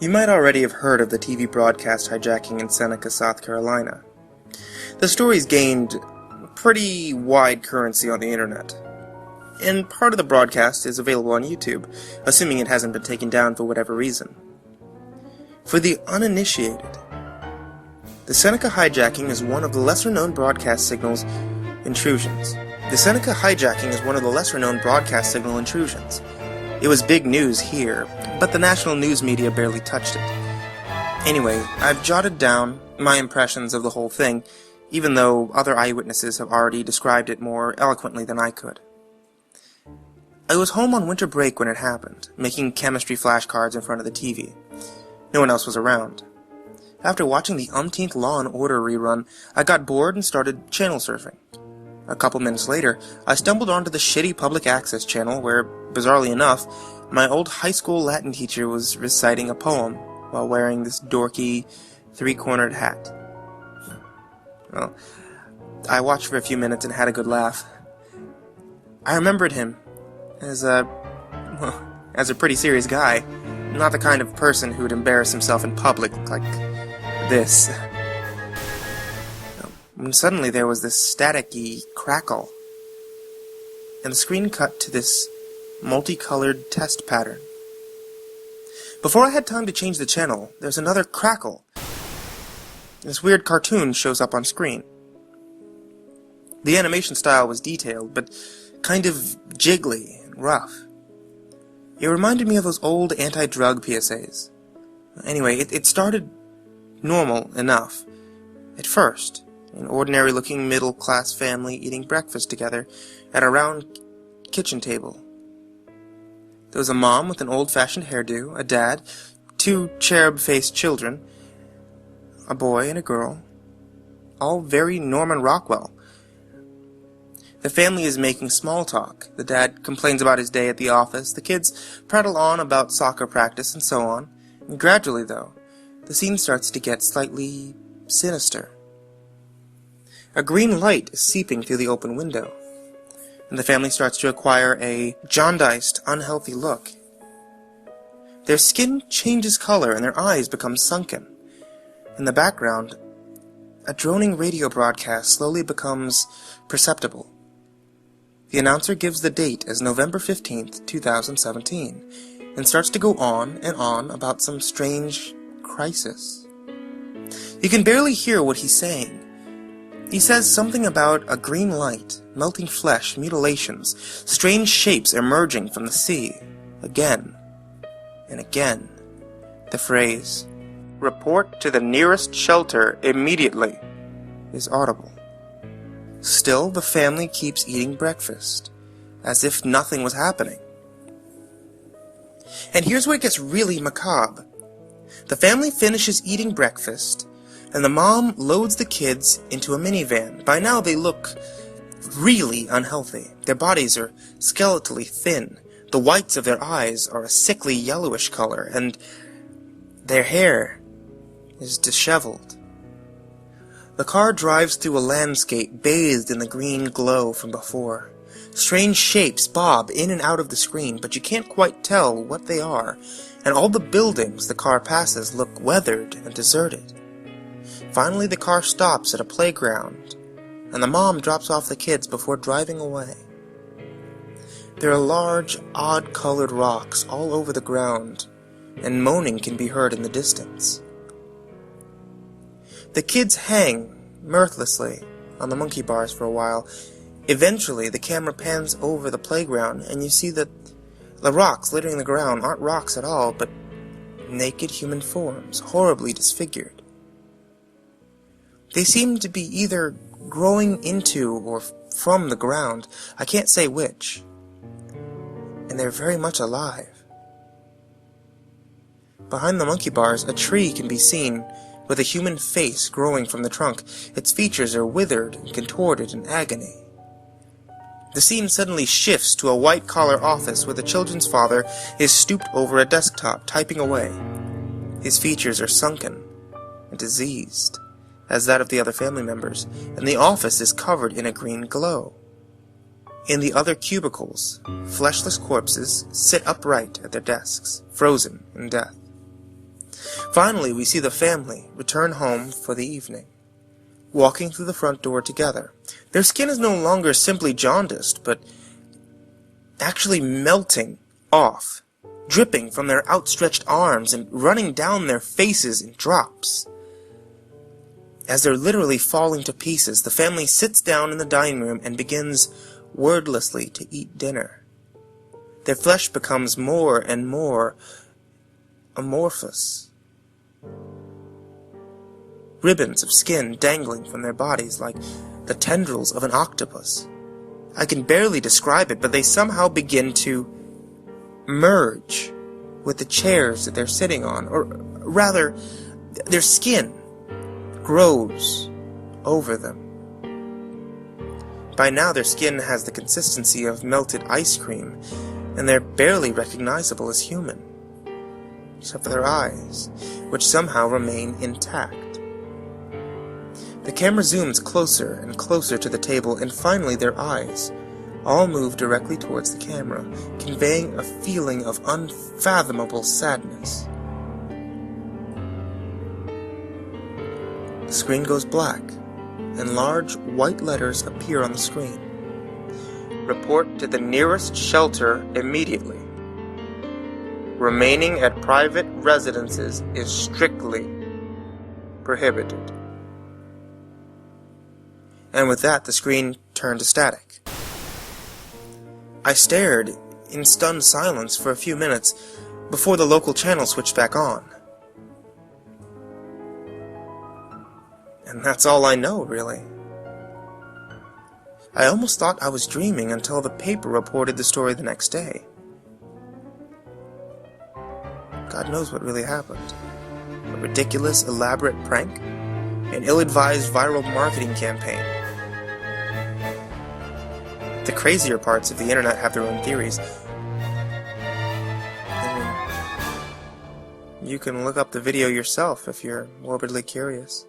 You might already have heard of the TV broadcast hijacking in Seneca, South Carolina. The story's gained pretty wide currency on the internet, and part of the broadcast is available on YouTube, assuming it hasn't been taken down for whatever reason. For the uninitiated, the Seneca hijacking is one of the lesser-known broadcast signal intrusions. It was big news here, but the national news media barely touched it. Anyway, I've jotted down my impressions of the whole thing, even though other eyewitnesses have already described it more eloquently than I could. I was home on winter break when it happened, making chemistry flashcards in front of the TV. No one else was around. After watching the umpteenth Law and Order rerun, I got bored and started channel surfing. A couple minutes later, I stumbled onto the shitty public access channel where, bizarrely enough, my old high school Latin teacher was reciting a poem while wearing this dorky, three-cornered hat. Well, I watched for a few minutes and had a good laugh. I remembered him as a pretty serious guy, not the kind of person who would embarrass himself in public like this. When suddenly there was this static-y crackle, and the screen cut to this multicolored test pattern. Before I had time to change the channel, there's another crackle. This weird cartoon shows up on screen. The animation style was detailed, but kind of jiggly and rough. It reminded me of those old anti-drug PSAs. Anyway, it started normal enough. At first, an ordinary-looking middle-class family eating breakfast together at a round kitchen table. There was a mom with an old-fashioned hairdo, a dad, two cherub-faced children, a boy and a girl, all very Norman Rockwell. The family is making small talk. The dad complains about his day at the office, the kids prattle on about soccer practice, and so on. And gradually, though, the scene starts to get slightly sinister. A green light is seeping through the open window, and the family starts to acquire a jaundiced, unhealthy look. Their skin changes color and their eyes become sunken. In the background, a droning radio broadcast slowly becomes perceptible. The announcer gives the date as November 15th, 2017, and starts to go on and on about some strange crisis. You can barely hear what he's saying. He says something about a green light, melting flesh, mutilations, strange shapes emerging from the sea. Again and again, the phrase, "Report to the nearest shelter immediately," is audible. Still, the family keeps eating breakfast, as if nothing was happening. And here's where it gets really macabre. The family finishes eating breakfast, and the mom loads the kids into a minivan. By now they look really unhealthy. Their bodies are skeletally thin. The whites of their eyes are a sickly yellowish color, and their hair is disheveled. The car drives through a landscape bathed in the green glow from before. Strange shapes bob in and out of the screen, but you can't quite tell what they are, and all the buildings the car passes look weathered and deserted. Finally, the car stops at a playground, and the mom drops off the kids before driving away. There are large, odd-colored rocks all over the ground, and moaning can be heard in the distance. The kids hang, mirthlessly, on the monkey bars for a while. Eventually, the camera pans over the playground, and you see that the rocks littering the ground aren't rocks at all, but naked human forms, horribly disfigured. They seem to be either growing into or from the ground, I can't say which, and they're very much alive. Behind the monkey bars, a tree can be seen, with a human face growing from the trunk. Its features are withered and contorted in agony. The scene suddenly shifts to a white-collar office where the children's father is stooped over a desktop, typing away. His features are sunken and diseased, as that of the other family members, and the office is covered in a green glow. In the other cubicles, fleshless corpses sit upright at their desks, frozen in death. Finally, we see the family return home for the evening, walking through the front door together. Their skin is no longer simply jaundiced, but actually melting off, dripping from their outstretched arms and running down their faces in drops. As they're literally falling to pieces, the family sits down in the dining room and begins wordlessly to eat dinner. Their flesh becomes more and more amorphous. Ribbons of skin dangling from their bodies like the tendrils of an octopus. I can barely describe it, but they somehow begin to merge with the chairs that they're sitting on, or rather, their skin grows over them. By now their skin has the consistency of melted ice cream, and they're barely recognizable as human, except for their eyes, which somehow remain intact. The camera zooms closer and closer to the table, and finally their eyes all move directly towards the camera, conveying a feeling of unfathomable sadness. The screen goes black, and large white letters appear on the screen. Report to the nearest shelter immediately. Remaining at private residences is strictly prohibited. And with that, the screen turned to static. I stared in stunned silence for a few minutes before the local channel switched back on. And that's all I know, really. I almost thought I was dreaming until the paper reported the story the next day. God knows what really happened. A ridiculous, elaborate prank? An ill-advised viral marketing campaign? The crazier parts of the internet have their own theories. I mean, you can look up the video yourself if you're morbidly curious.